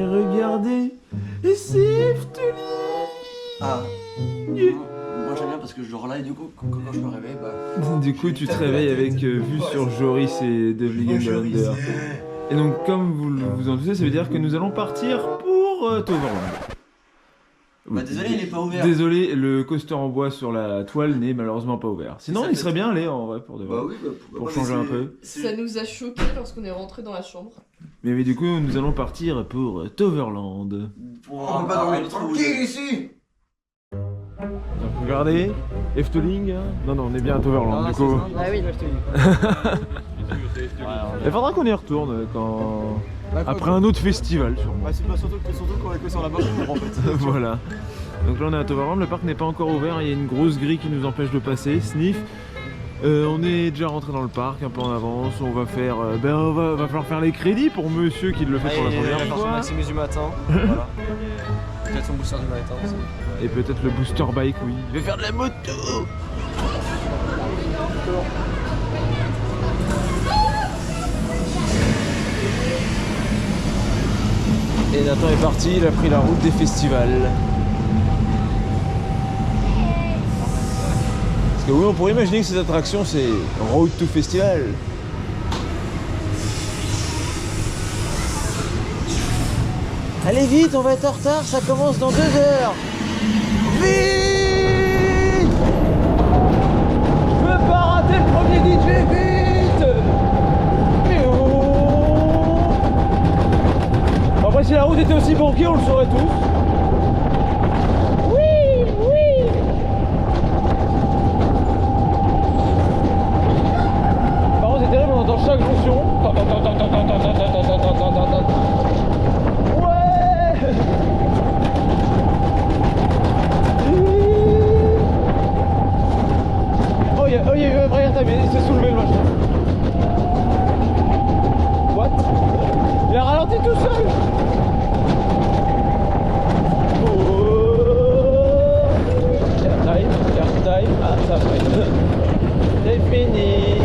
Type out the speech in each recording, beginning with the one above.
Et regardez, et c'est Efteling. Ah. Moi j'aime bien parce que je dors là et du coup quand je me réveille Du coup tu te réveilles avec vue sur Joris et The Legend Under. Et donc comme vous en doutez, ça veut dire que nous allons partir pour Toverland. Bah désolé, il est pas ouvert. Désolé, le coaster en bois sur la toile n'est malheureusement pas ouvert. Sinon il serait bien allé en vrai pour de vrai. Bah oui, pour changer un peu. Ça nous a choqués lorsqu'on est rentré dans la chambre. Mais du coup nous allons partir pour Toverland. On peut pas dormir tranquille ici. Donc regardez, Efteling. Non, on est bien à Toverland du coup. Ah oui, Il faudra qu'on y retourne quand... après un autre festival sûrement. Bah c'est pas surtout qu'on est que sur la marche en fait. Voilà. Donc là on est à Toverland, le parc n'est pas encore ouvert, il y a une grosse grille qui nous empêche de passer, sniff. On est déjà rentré dans le parc un peu en avance, on va faire... va falloir faire les crédits pour monsieur qui le fait pour la première Son fois. Maximus du matin. Voilà. Peut-être son booster du matin aussi. Et peut-être le booster bike, oui. Il va faire de la moto. Et Nathan est parti, il a pris la route des festivals. Parce que oui, on pourrait imaginer que cette attraction c'est Road to Festival. Allez vite, on va être en retard, ça commence dans 2 heures. Vite! Je veux pas rater le premier DJ, vite! Après, si la route était aussi banquée, on le saurait tous. Oui, oui! Par contre, c'est terrible, on entend chaque jonction. Oh, il y a eu un vrai retard, mais il s'est soulevé le machin. What? Il a ralenti tout seul. Car time, ah ça va. C'est fini.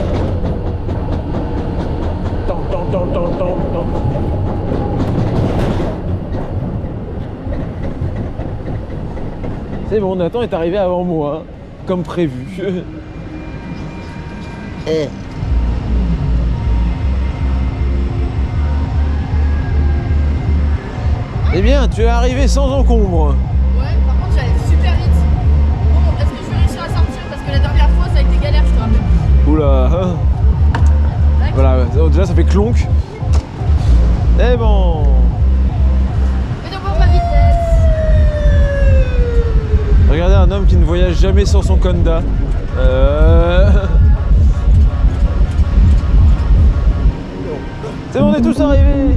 Tant. C'est bon, Nathan est arrivé avant moi, comme prévu. Eh bien, tu es arrivé sans encombre. Ouais, par contre j'allais super vite. Bon, est-ce que je vais réussir à sortir? Parce que la dernière fois ça a été galère, je te rappelle. Oula. Voilà, déjà ça fait clonk. Eh bon. Et donc on va vitesse. Regardez un homme qui ne voyage jamais sans son Conda. C'est bon, on est tous arrivés.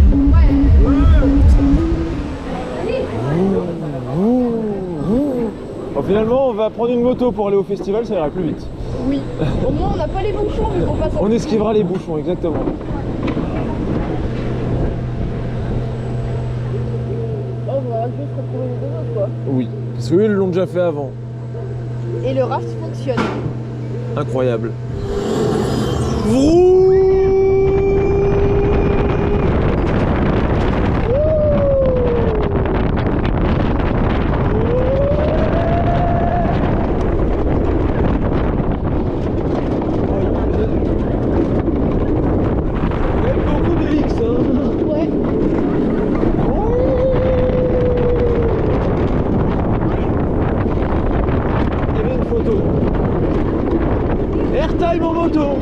Bon, finalement, on va prendre une moto pour aller au festival, ça ira plus vite. Oui. Au moins on n'a pas les bouchons vu qu'on passe en... On esquivera les bouchons, exactement. Oh, on va juste retrouver les deux autres quoi. Oui, parce qu'eux, ils l'ont déjà fait avant. Et le raft fonctionne. Incroyable. Ouais. Il y avait une photo. Airtime en moto.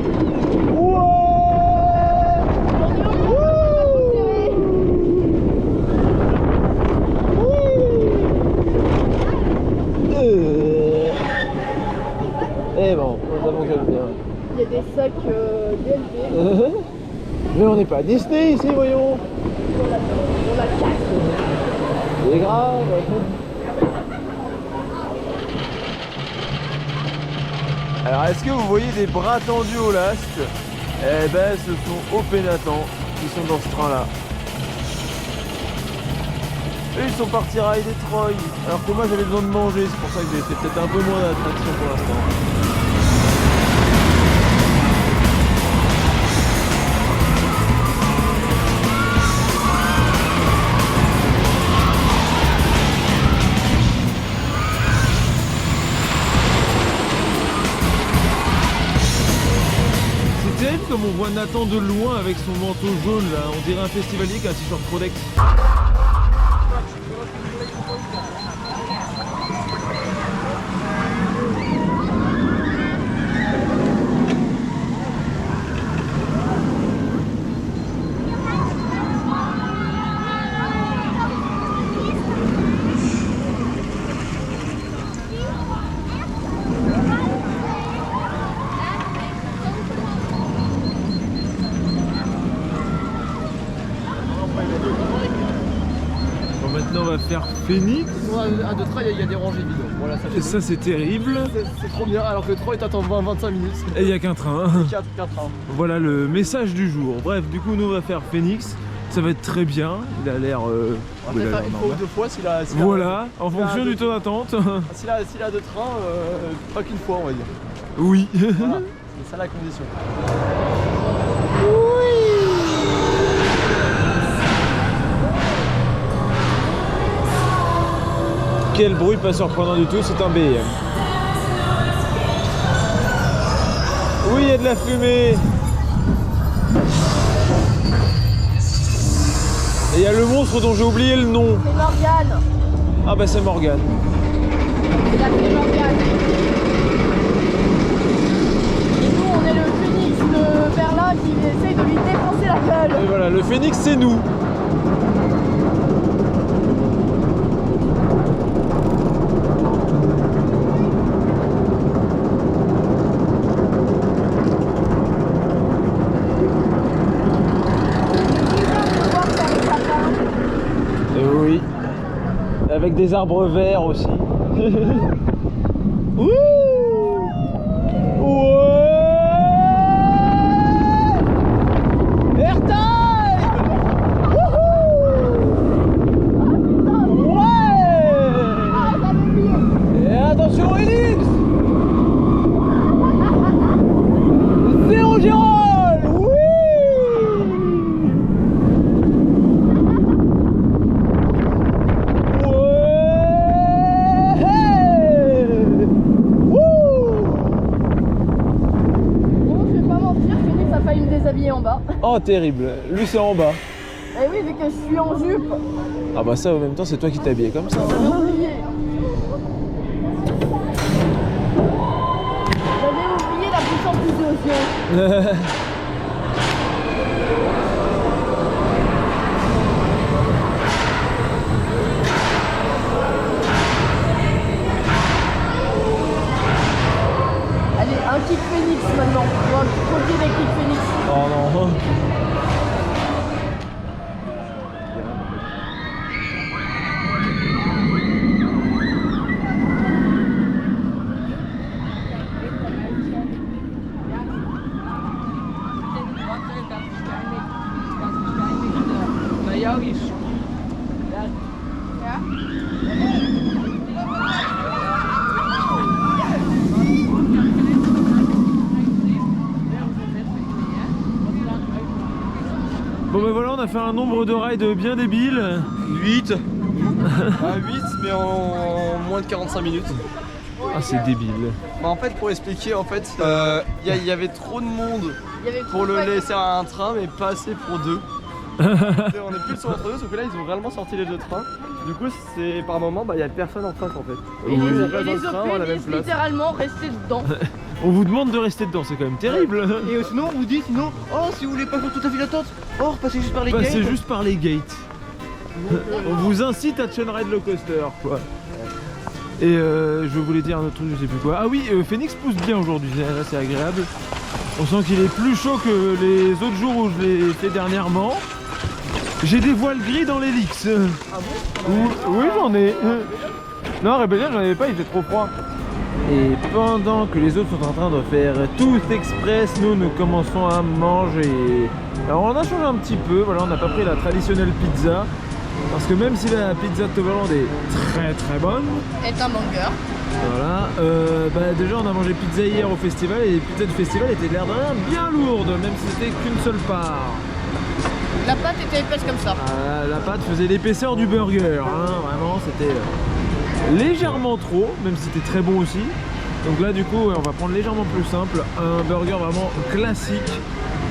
Eh bon, ça fonctionne bien. Il y a des sacs DLP. Mais on n'est pas à Disney ici, voyons. On la casse. C'est grave. Alors, est-ce que vous voyez des bras tendus au last? Eh ben, ce sont Opénathan qui sont dans ce train-là. Eux, ils sont partis rider Troy. Alors que moi, j'avais besoin de manger. C'est pour ça que j'ai fait peut-être un peu moins d'attraction pour l'instant. l'attend de loin avec son manteau jaune là. On dirait un festivalier qui a un t-shirt Prodex. Maintenant on va faire Phoenix. À 2 trains, il y a des rangées vides. Voilà, ça Et ça c'est terrible. c'est trop bien, alors que le train il t'attend 20-25 minutes. Et il n'y a qu'un train. 4 trains. Voilà le message du jour. Bref, du coup nous on va faire Phoenix. Ça va être très bien. Il a l'air... On va faire une fois ou 2 fois s'il a... Voilà, en fonction du taux d'attente. S'il a 2 trains, pas qu'une fois on va dire. Oui. Voilà, c'est ça la condition. Quel bruit pas surprenant du tout, c'est un BM. Oui, il y a de la fumée. Et il y a le monstre dont j'ai oublié le nom. C'est Morgane. Ah bah c'est Morgane. C'est la fée Morgane. Et nous, on est le Phoenix, le Berlin qui essaye de lui défoncer la gueule. Et voilà, le Phoenix c'est nous. Oui, avec des arbres verts aussi. Ouh, ouais, airtime. Wouhou, ouais. Et attention Elix, zéro Gérald, oui. En bas. Oh terrible, lui c'est en bas. Et oui, vu que je suis en jupe. Ah bah ça en même temps c'est toi qui t'habillais comme ça. J'avais oublié. J'avais oublié la puissance du océan. Allez, un kick Phoenix maintenant. On va copier des kick Phoenix. Oh non. Bon ben voilà, on a fait un nombre de rides bien débile. 8 mais en moins de 45 minutes. Ah c'est débile. Bah en fait pour expliquer il y avait trop de monde Il y avait pour le trop de- laisser à un train mais pas assez pour 2. On est plus sur entre deux, sauf que là ils ont réellement sorti les 2 trains. Du coup c'est par moment il y a personne en face en fait. Et Donc, les, on passe et dans les le train, on a la OP même laissent place. littéralement rester dedans. On vous demande de rester dedans, c'est quand même terrible. Et sinon, on vous dit, sinon, oh, si vous voulez pas faire toute la file d'attente, oh, repassez juste par les gates. Passez juste par les gates. On vous incite à chain ride le coaster quoi. Et je voulais dire un autre truc, je sais plus quoi. Ah oui, Phoenix pousse bien aujourd'hui, là c'est agréable. On sent qu'il est plus chaud que les autres jours où je l'ai fait dernièrement. J'ai des voiles gris dans l'hélice. Ah bon? Oui, j'en ai. Non, Rebellion, j'en avais pas, il fait trop froid. Et pendant que les autres sont en train de faire Tooth Express, nous commençons à manger. Alors on a changé un petit peu, voilà, on n'a pas pris la traditionnelle pizza. Parce que même si la pizza de Toverland est très très bonne, Est un banger. voilà, déjà on a mangé pizza hier au festival et les pizzas du festival étaient l'air de rien bien lourdes, même si c'était qu'une seule part. La pâte était épaisse comme ça. La pâte faisait l'épaisseur du burger, hein, vraiment c'était légèrement trop, même si c'était très bon aussi. Donc là du coup on va prendre légèrement plus simple, un burger vraiment classique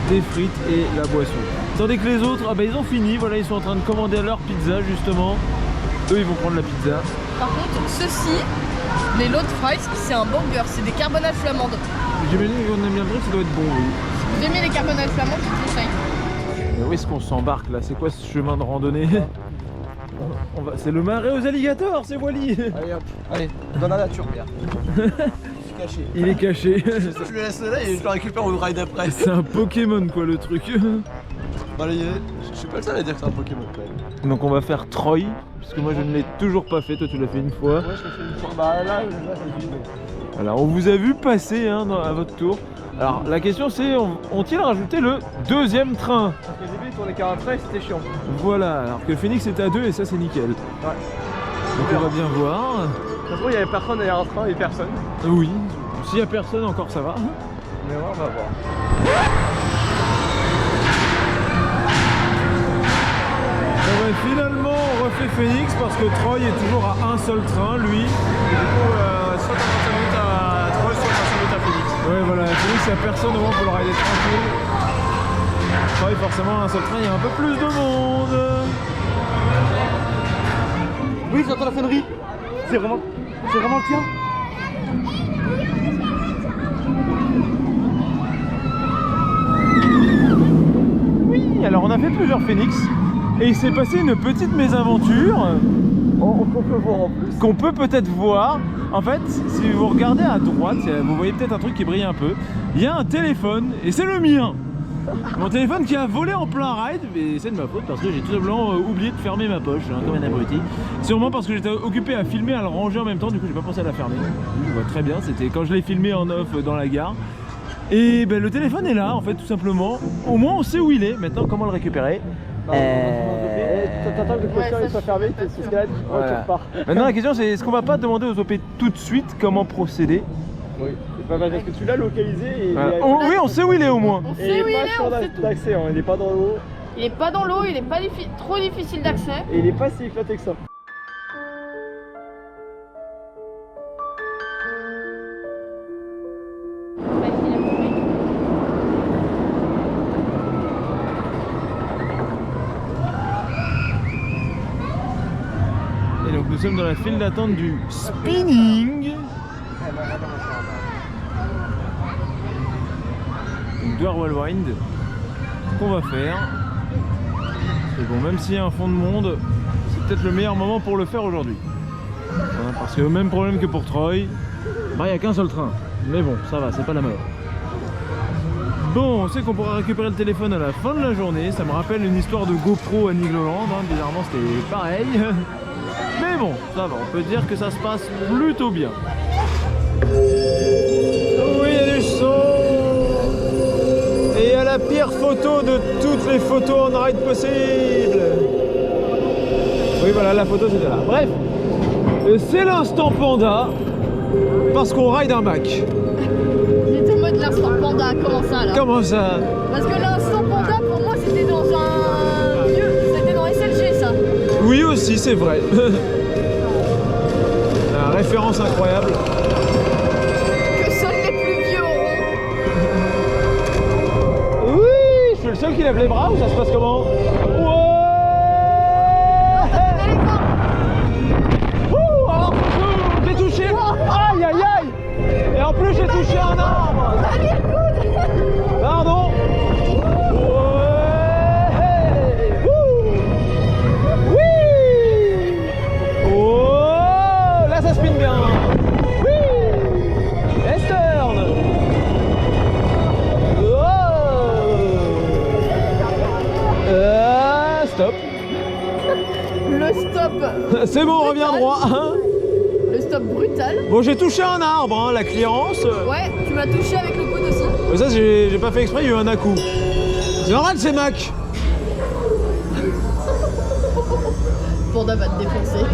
des frites et la boisson. Tandis que les autres, ah bah ils ont fini, voilà, ils sont en train de commander leur pizza justement. Eux ils vont prendre la pizza. Par contre, ceci, les Load Fries, c'est un burger, c'est des carbonades flamandes. J'imagine qu'on aime bien le truc, ça doit être bon, oui. Si vous aimez les carbonades flamandes, je vous conseille. Mais où est-ce qu'on s'embarque là? C'est quoi ce chemin de randonnée? C'est le marais aux alligators, c'est Wally. Allez hop, allez, dans la nature, regarde. Je suis caché. Il est caché. Je le laisse là et je le récupère au ride après. C'est un Pokémon quoi le truc. Bon, allez, je suis pas le seul à dire que c'est un Pokémon quand même. Donc on va faire Troy, puisque moi je ne l'ai toujours pas fait, toi tu l'as fait une fois. Ouais, je l'ai fait une fois. Bah là c'est vide. Alors on vous a vu passer hein, à votre tour. Alors la question c'est, ont-ils rajouté le deuxième train? Parce qu'au début, il tournait qu'à un train et c'était chiant. Voilà, alors que Phoenix était à 2 et ça c'est nickel. Ouais. Donc on va bien voir. De toute façon, il y avait personne derrière un train et personne. Oui, s'il y a personne encore ça va. Mais ouais, on va voir. Bon bah, finalement on refait Phoenix parce que Troy est toujours à un seul train lui. Et du coup, soit 45 minutes à Troy, soit 45 minutes à Phoenix. Ouais voilà, Phoenix il n'y a personne au moins pour le rider tranquille. Troy forcément un seul train, il y a un peu plus de monde. Oui, j'entends la sonnerie. C'est vraiment le tien. Oui, alors on a fait plusieurs Phoenix et il s'est passé une petite mésaventure Qu'on peut voir en plus. qu'on peut peut-être voir. En fait, si vous regardez à droite, vous voyez peut-être un truc qui brille un peu. Il y a un téléphone et c'est le mien. Mon téléphone qui a volé en plein ride, mais c'est de ma faute parce que j'ai tout simplement oublié de fermer ma poche, hein, comme un abruti. Sûrement parce que j'étais occupé à filmer, à le ranger en même temps, du coup j'ai pas pensé à la fermer. Oui, je vois très bien, c'était quand je l'ai filmé en off dans la gare. Et ben, le téléphone est là en fait tout simplement. Au moins on sait où il est, maintenant comment le récupérer. T'attends que le poster soit fermé, tu te calmes, tu repars. Maintenant la question c'est, est-ce qu'on va pas demander aux OP tout de suite comment procéder? Oui, c'est pas mal parce que tu l'as localisé et Voilà. Oui, on sait où il est au moins. On et sait où il pas est, sûr on sait tout. d'accès, hein. Il est pas dans l'eau Il est pas dans l'eau, il est pas trop difficile d'accès. et il est pas si éclaté que ça. Et donc nous sommes dans la file d'attente du spinning. Donc de Whirlwind. Ce qu'on va faire. Et bon, même s'il y a un fond de monde, c'est peut-être le meilleur moment pour le faire aujourd'hui. Hein, parce que même problème que pour Troy, bah il n'y a qu'un seul train. Mais bon, ça va, c'est pas la mort. Bon, on sait qu'on pourra récupérer le téléphone à la fin de la journée. Ça me rappelle une histoire de GoPro à Nigloland. Hein. Bizarrement, c'était pareil. Mais bon, ça va, on peut dire que ça se passe plutôt bien. Oui, il y a du son. Et il y a la pire photo de toutes les photos en ride possibles. Oui, voilà, la photo c'était là. Bref, c'est l'instant panda parce qu'on ride un Mac. J'étais en mode l'instant panda, comment ça là? Comment ça? Parce que l'instant panda pour moi c'était dans un vieux, c'était dans SLG ça. Oui aussi, c'est vrai. La référence incroyable. Que seuls les plus vieux auront. Oui, je suis le seul qui lève les bras ou ça se passe comment? Ouais. Ouh, alors, j'ai touché. Aïe aïe aïe. Et en plus j'ai touché un arbre. Pardon. Ouais. Ouh. Oui. Oh, là ça spin bien. Oui. Western. Stop. Le stop. C'est bon, on revient droit. Le stop brutal. Bon, j'ai touché un arbre, hein, la clearance. Ouais, tu m'as touché avec le coude aussi. Mais ça, j'ai pas fait exprès, il y a eu un à-coup. C'est normal, c'est Mac. Panda va te défoncer.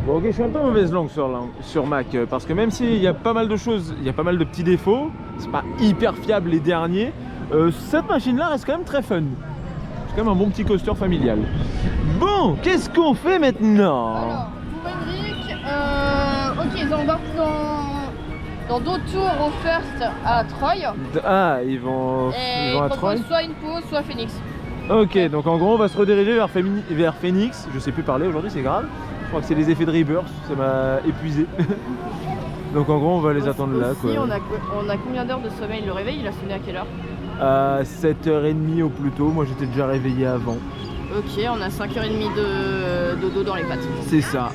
Bon, Ok, je suis un peu mauvaise langue sur Mac parce que même s'il y a pas mal de choses, il y a pas mal de petits défauts, c'est pas hyper fiable les derniers, cette machine-là reste quand même très fun. C'est quand même un bon petit coaster familial. Bon, qu'est-ce qu'on fait maintenant? Alors, pour Henrik, ok, ils embarquent dans d'autres tours au first à Troy. Ah, ils vont Et à ils Troy. proposent soit une pause, soit Phoenix. Ok, donc en gros on va se rediriger vers Phoenix. Je sais plus parler aujourd'hui, c'est grave. Je crois que c'est les effets de Rebirth, ça m'a épuisé. Donc en gros on va les attendre là quoi. Aussi, on a combien d'heures de sommeil? Le réveil, il a sonné à quelle heure? À 7h30 au plus tôt, moi j'étais déjà réveillé avant. Ok, on a 5h30 de dodo dans les pattes. C'est ça.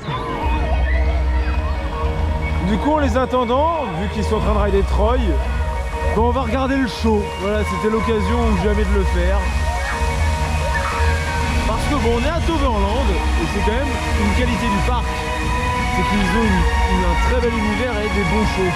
Du coup en les attendant, vu qu'ils sont en train de rider Troy, bon, on va regarder le show. Voilà, c'était l'occasion ou jamais de le faire. Parce que bon, on est à Toverland et c'est quand même une qualité du parc. C'est qu'ils ont un très bel univers et des bons shows.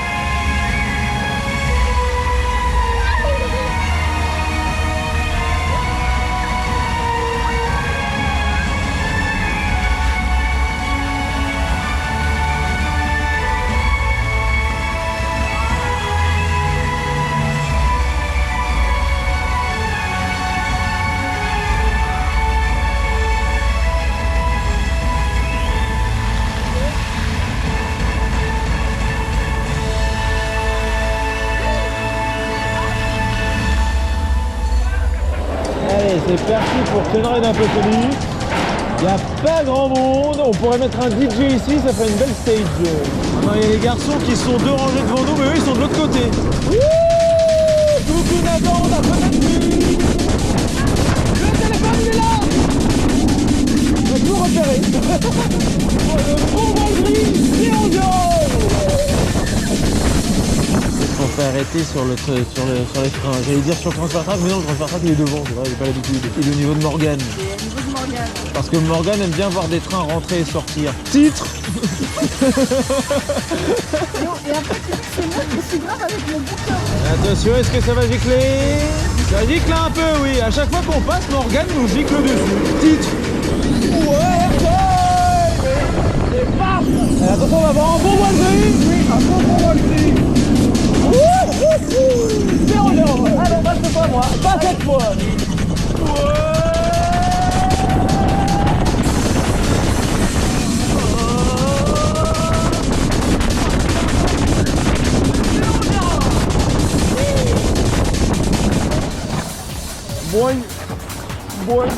Allez, c'est parti pour Kenride un peu connu. Il n'y a pas grand monde. On pourrait mettre un DJ ici, ça fait une belle stage. Maintenant, il y a les garçons qui sont deux rangées devant nous, mais eux, ils sont de l'autre côté. Wouh! Coucou Nathan, on a peut-être vu. Le téléphone, il est là. On va tout repérer. Le bon Valgris, c'est en on s'est arrêté sur les freins. J'allais dire sur le transfert track, mais non, le transfert track il est devant, c'est vrai, j'ai pas l'habitude. Il est au niveau de Morgane. C'est au niveau de Morgane. Parce que Morgane aime bien voir des trains rentrer et sortir. Titre. Et après, tu dis que c'est moi qui suis grave avec mon bouquin. Attention, est-ce que ça va gicler? Ça gicle un peu, oui. À chaque fois qu'on passe, Morgane nous gicle dessus. Titre. Ouais, c'est pas. Attention, on va avoir un bon Valgris. Oui, un bon Valgris. Zéro. Ah non, passe pas moi, pas cette fois. Boing. Boing.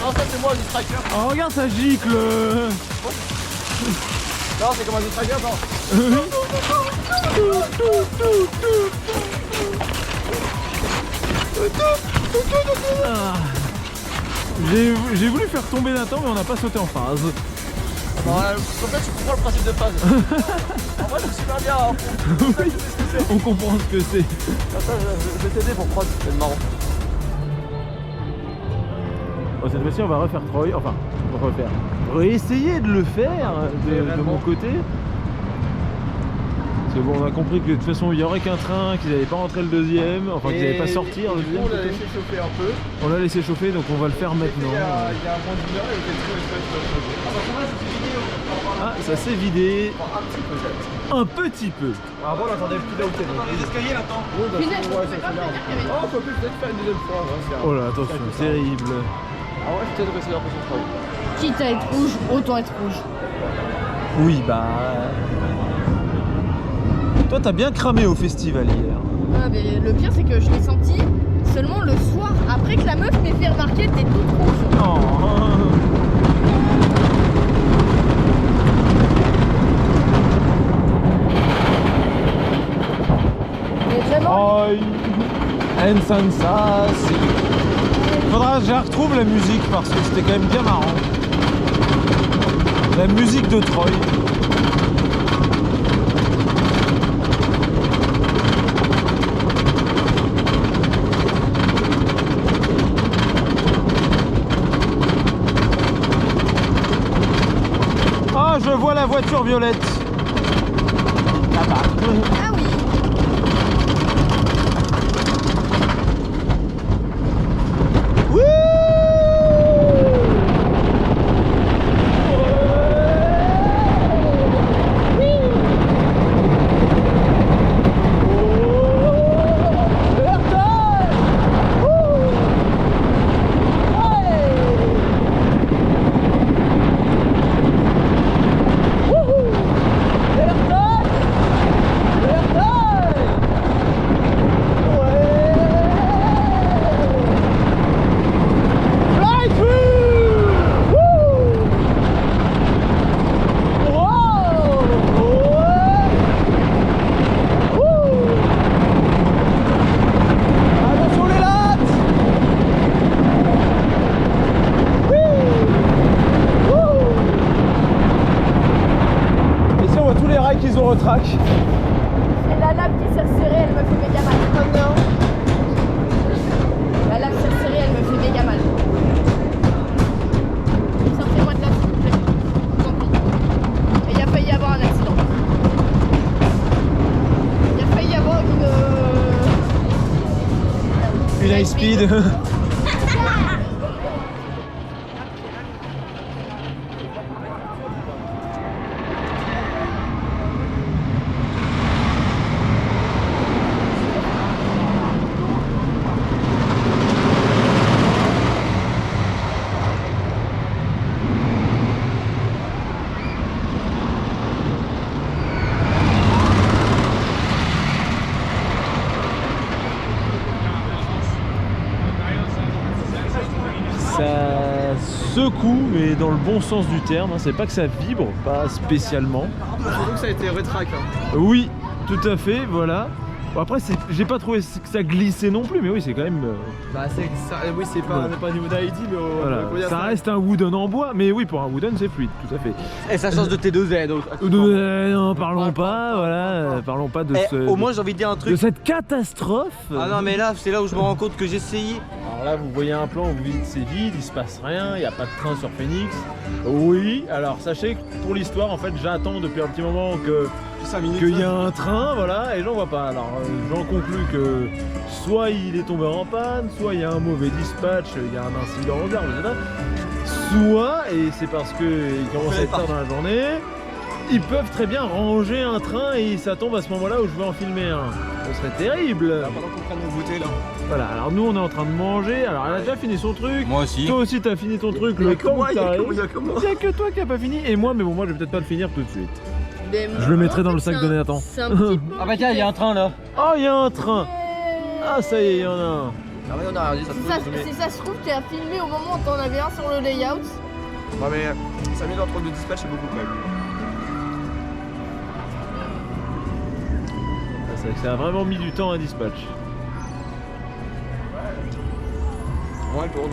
Non, ça c'est moi le distracker. Oh, regarde, ça gicle. Non, c'est comme un distracker, non. Ah. J'ai voulu faire tomber Nathan, mais on n'a pas sauté en phase. Non, en fait, tu comprends le principe de phase. En vrai, c'est super bien. Hein. Oui, on comprend ce que c'est. Comme ça, je vais t'aider pour prod, c'est marrant. Bon, cette fois-ci, on va refaire Troy. Enfin, réessayer de le faire de mon côté. Parce que bon, on a compris que de toute façon, il n'y aurait qu'un train, qu'ils n'allaient pas rentrer le deuxième, enfin qu'ils n'allaient pas sortir le deuxième. On l'a laissé chauffer un peu. On l'a laissé chauffer, donc on va le faire maintenant. Il y a un moins d'une heure et il était Ah, ça s'est vidé. un petit peu peut-être. Un petit peu. Avant, on attendait plus d'outé. Les escaliers là-dedans. Oui, bah, Punaise, ouais, c'est ça pas fait bien. dire qu'il y avait- Oh, faut plus peut-être faire une deuxième fois. Ouais, Oh là, attention, terrible. Ah ouais, peut-être que c'est un peu son travail. Quitte à être rouge, autant être rouge. Oui, bah. Toi, t'as bien cramé au festival hier. Ah, mais le pire, c'est que je l'ai senti seulement le soir après que la meuf m'ait fait remarquer t'es toute rouge. Oh. Mais vraiment. Oi, en sensasi. Faudra que je retrouve la musique parce que c'était quand même bien marrant. La musique de Troy. Ah, je vois la voiture violette. Là-bas. Ah oui. qu'ils ont retrack. Et la lame qui s'est resserrée, elle me fait méga mal. Oh non. La lame s'est resserrée, elle me fait méga mal. Sortez-moi de là, s'il vous plaît. Tant pis. Et il a failli y avoir un accident. Il a failli y avoir Une high speed. Ça secoue, mais dans le bon sens du terme. C'est pas que ça vibre, pas spécialement. Surtout que ça a été retrack. Oui, tout à fait, voilà. Bon, après, j'ai pas trouvé que ça glissait non plus, mais oui, c'est quand même. Bah oui, c'est pas, Voilà. on n'est pas au niveau d'Haïti, mais Voilà. Ça reste un wooden en bois, mais oui, pour un wooden, c'est fluide, tout à fait. Et ça change de T2Z. Non, parlons pas, voilà, parlons pas de Au moins j'ai envie de dire un de truc. cette catastrophe. Ah non mais là c'est là où je me rends compte que j'ai essayé. Alors là, vous voyez un plan où vous dites c'est vide, il se passe rien, il n'y a pas de train sur Phoenix. Oui, alors sachez que pour l'histoire, en fait, j'attends depuis un petit moment que 5 minutes. qu'il y a un train, voilà, et j'en vois pas. Alors j'en conclus que soit il est tombé en panne, soit il y a un mauvais dispatch, il y a un incident en gare, etc. Soit, et c'est parce qu'il commence à être tard dans la journée, ils peuvent très bien ranger un train et ça tombe à ce moment-là où je veux en filmer un. Ce serait terrible. Pendant qu'on prenne nos goûters là. Voilà, alors nous on est en train de manger, alors elle a déjà fini son truc. Moi aussi. Toi aussi t'as fini ton truc, Il y a le que temps moi, que il y a t'arrives. que- il y a que moi. Il y a que toi qui a pas fini, et moi, mais bon, moi je vais peut-être pas le finir tout de suite. Mais Je le mettrai en dans fait, le sac c'est de un- Nathan. C'est un petit peu. Ah bah tiens il y a un train là. Oh, il y a un train. Ah, ça y est, il y en a un. Ah ouais on a rien dit ça Si ça, si ça se trouve, tu as filmé au moment où t'en avais un sur le layout. Ouais, mais 5 minutes entre deux dispatchs, c'est beaucoup quand même. C'est vrai que ça a vraiment mis du temps à dispatch. Moi, elle tourne.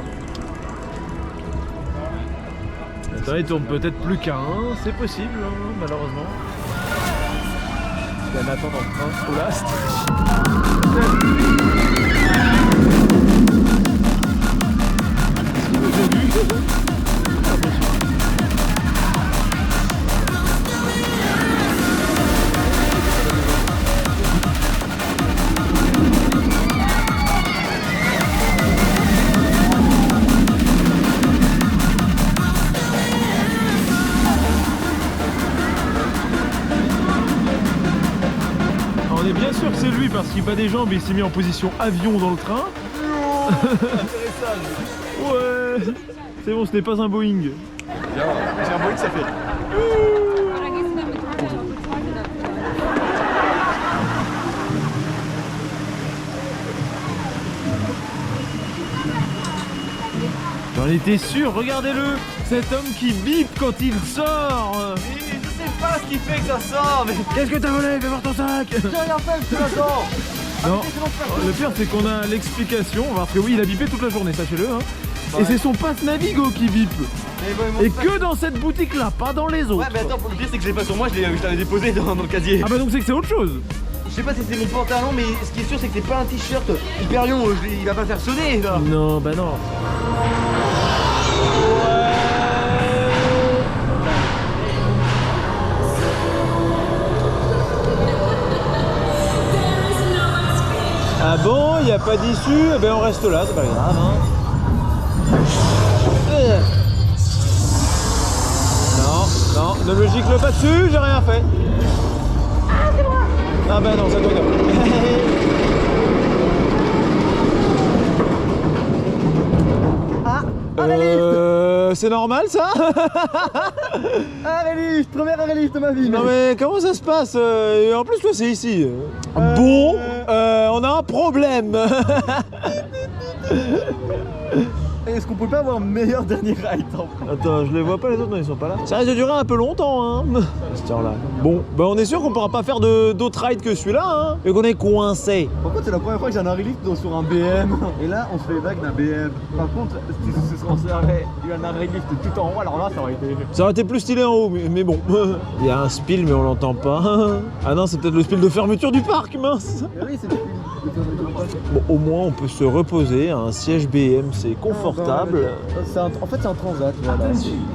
Attends, il tourne peut-être plus qu'à un, c'est possible, hein, malheureusement. Il y a Nathan dans le train, au last. On est bien sûr que c'est lui parce qu'il bat des jambes et il s'est mis en position avion dans le train. Ouais, c'est bon, ce n'est pas un Boeing. Bien, j'ai un bruit que ça fait. J'en étais sûr, regardez-le, cet homme qui bip quand il sort. Je sais pas ce qui fait que ça sort mais. Qu'est-ce que t'as volé? Fais voir ton sac. J'ai rien fait Nathan. Non, le pire c'est qu'on a l'explication, parce que oui, il a bipé toute la journée, sachez-le. Hein. Et c'est son passe Navigo qui bip. Et que dans cette boutique là, pas dans les autres. Ouais mais attends le pire c'est que je l'ai pas sur moi, je l'avais déposé dans le casier. Ah bah donc c'est que c'est autre chose. Je sais pas si c'est mon pantalon mais ce qui est sûr c'est que c'est pas un t-shirt Hyperion, il va pas faire sonner là. Non, bah non. Ah bon, il n'y a pas d'issue? Eh ben on reste là, c'est pas grave. Hein. Non, non, ne me gicle pas dessus, j'ai rien fait. Ah, c'est moi. Ah bah non, ça doit c'est normal ça? Arrêt lift, premier arrêt lift de ma vie. Non mais comment ça se passe? En plus toi c'est ici. Bon, on a un problème. Est-ce qu'on peut pas avoir un meilleur dernier ride Attends, je les vois pas les autres, non ils sont pas là. Ça risque de durer un peu longtemps hein, à cette heure-là. Bon, bah on est sûr qu'on pourra pas faire d'autres rides que celui-là hein, et qu'on est coincé. Par contre c'est la première fois que j'ai un arrêt lift sur un BM. Et là on se fait vague d'un BM. Par contre, si on s'arrête, il y a un arrêt lift tout en haut, alors là ça aurait été... Ça aurait été plus stylé en haut, mais bon. Il y a un spill mais on l'entend pas. Ah non, c'est peut-être le spill de fermeture du parc, mince. Mais oui, c'est du Bon, au moins on peut se reposer, un siège BM c'est confortable. En fait c'est un transat, voilà.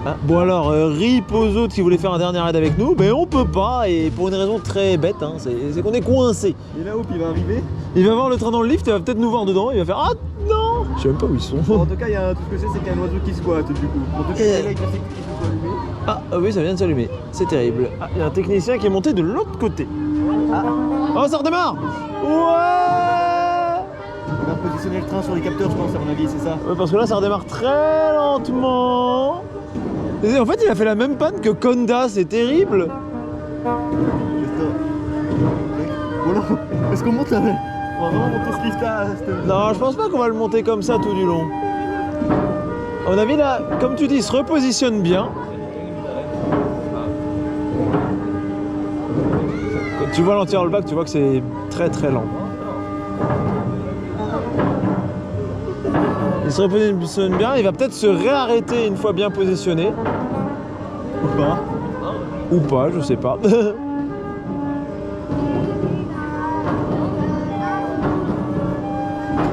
Ah, bon alors, rip aux autres qui voulaient faire un dernier raid avec nous, mais on peut pas, et pour une raison très bête, hein, c'est qu'on est coincé. Et là-haut, il va arriver. Il va voir le train dans le lift, il va peut-être nous voir dedans, il va faire ah non. Je sais même pas où ils sont. Bon, en tout cas, il y a tout ce que c'est qu'il y a un oiseau qui squatte du coup. En tout cas, il y a l'électricité qui peut s'allumer. Ah oui, ça vient de s'allumer, c'est terrible. Ah, il y a un technicien qui est monté de l'autre côté. Ah. Oh, ça redémarre. Ouais. On va positionner le train sur les capteurs, je pense, à mon avis, c'est ça. Ouais, parce que là, ça redémarre très lentement. Et en fait, il a fait la même panne que Conda, c'est terrible. Voilà. Est-ce qu'on monte là? On va vraiment monter ce lift là. Non, je pense pas qu'on va le monter comme ça tout du long. À mon avis, là, comme tu dis, il se repositionne bien. Quand tu vois l'anti-rollback, tu vois que c'est très très lent. Il se repositionne bien, il va peut-être se réarrêter une fois bien positionné. Ou pas. Ou pas, je sais pas.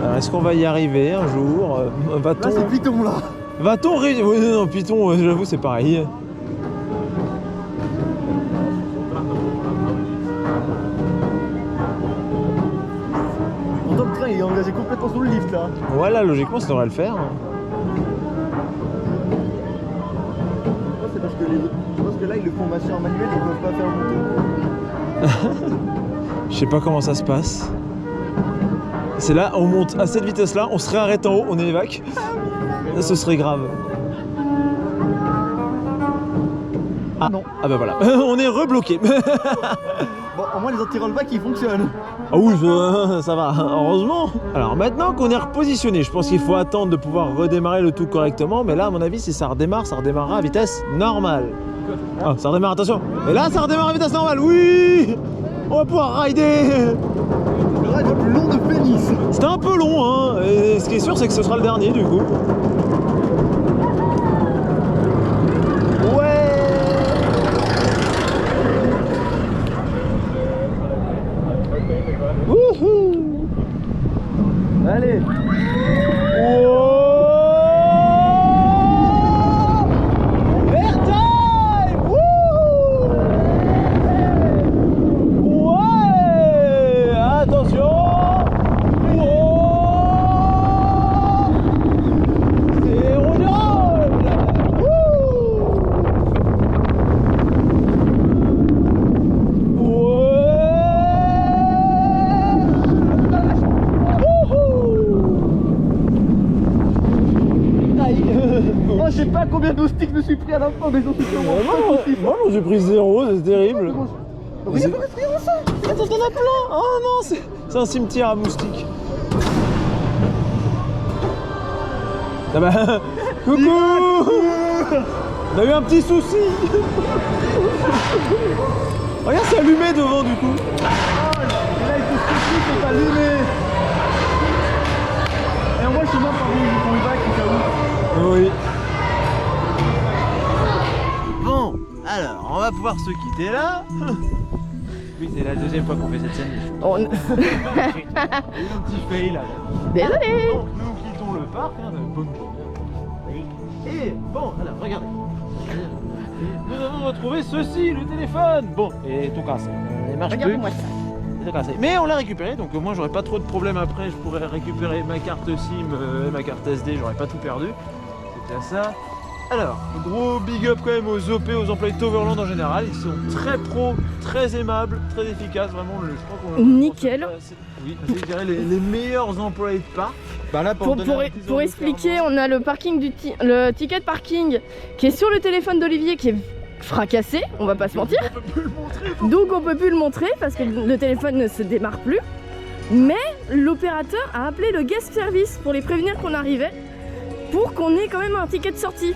Alors, est-ce qu'on va y arriver un jour? Va-t-on... Là, c'est Python là. Va-t-on réussir? Oui, non, Python, j'avoue, c'est pareil. Pourtant, le train il est engagé complètement sous le lift là. Voilà, logiquement, ça devrait le faire. C'est parce que je pense que là, ils le font marcher en manuel et ils peuvent pas faire monter. Je sais pas comment ça se passe. C'est là, on monte à cette vitesse-là, on se réarrête en haut, on est évac. Là, ce serait grave. Ah non. Ah bah voilà, on est rebloqué. Bon, au moins les anti-rollback ils fonctionnent. Ah oui, ça va, heureusement. Alors maintenant qu'on est repositionné, je pense qu'il faut attendre de pouvoir redémarrer le tout correctement. Mais là, à mon avis, si ça redémarre, ça redémarrera à vitesse normale. Ah, ça redémarre, attention. Et là, ça redémarre à vitesse normale, oui. On va pouvoir rider. Le ride le plus long de Pénis. C'était un peu long, hein. Et ce qui est sûr, c'est que ce sera le dernier, du coup. Wouhou! Allez! Wow! Airtime! Wouhou! Ouais! Attention! Wow! C'est rock'n'roll! Oh, je sais pas combien de sticks je me suis pris à la fin, mais j'en suis sûrement Moi, j'ai pris 0, c'est terrible. Regarde, regarde ça. Attends, t'en as plein. Oh non, c'est un cimetière à moustiques. Ah bah, coucou. On a eu un petit souci. Regarde, c'est allumé devant du coup. Et là, il faut ce que c'est allumé. Et on voit le chemin par où ils font le bac, au cas où. Oui. Bon, alors, on va pouvoir se quitter là. Oui, c'est la deuxième fois qu'on fait cette scène. On... Il y a eu un petit fail là. Désolé. Donc, nous quittons le parc. Hein, et bon, alors, regardez. Nous avons retrouvé ceci, le téléphone. Bon, et tout cassé. Il marche plus. Regarde-moi ça. C'est cassé. Mais on l'a récupéré, donc moi j'aurais pas trop de problèmes après. Je pourrais récupérer ma carte SIM et ma carte SD, j'aurais pas tout perdu. C'était ça. Alors, gros big up quand même aux OP, aux employés de Toverland en général. Ils sont très pros, très aimables, très efficaces. Vraiment, je crois qu'on... Nickel. Oui, je dirais les meilleurs employés de parc. Bah là, Pour expliquer, on a le parking le ticket de parking qui est sur le téléphone d'Olivier qui est fracassé, on va pas se mentir. Donc on peut plus le montrer parce que le téléphone ne se démarre plus. Mais l'opérateur a appelé le guest service pour les prévenir qu'on arrivait, pour qu'on ait quand même un ticket de sortie.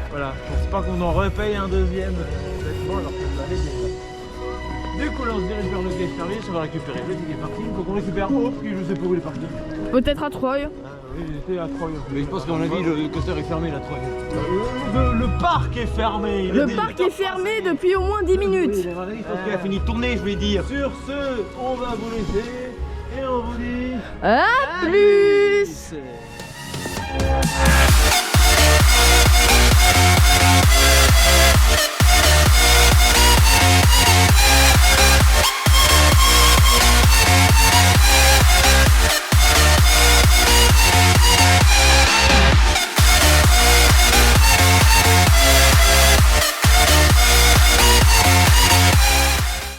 Voilà, je pense pas qu'on en repaye un deuxième bêtement alors que ça allait déjà. Du coup là on se dirige vers le gate service, on va récupérer le ticket parking, faut qu'on récupère où, parce que je sais pas où il est parking. Peut-être à Troyes. Ah oui, il était à Troyes. Mais je pense qu'à mon avis, le coaster est fermé là, Troyes. Le parc est fermé. Le parc est fermé depuis au moins 10 minutes. Je pense qu'il a fini de tourner, je vais dire. Sur ce, on va vous laisser et on vous dit À plus.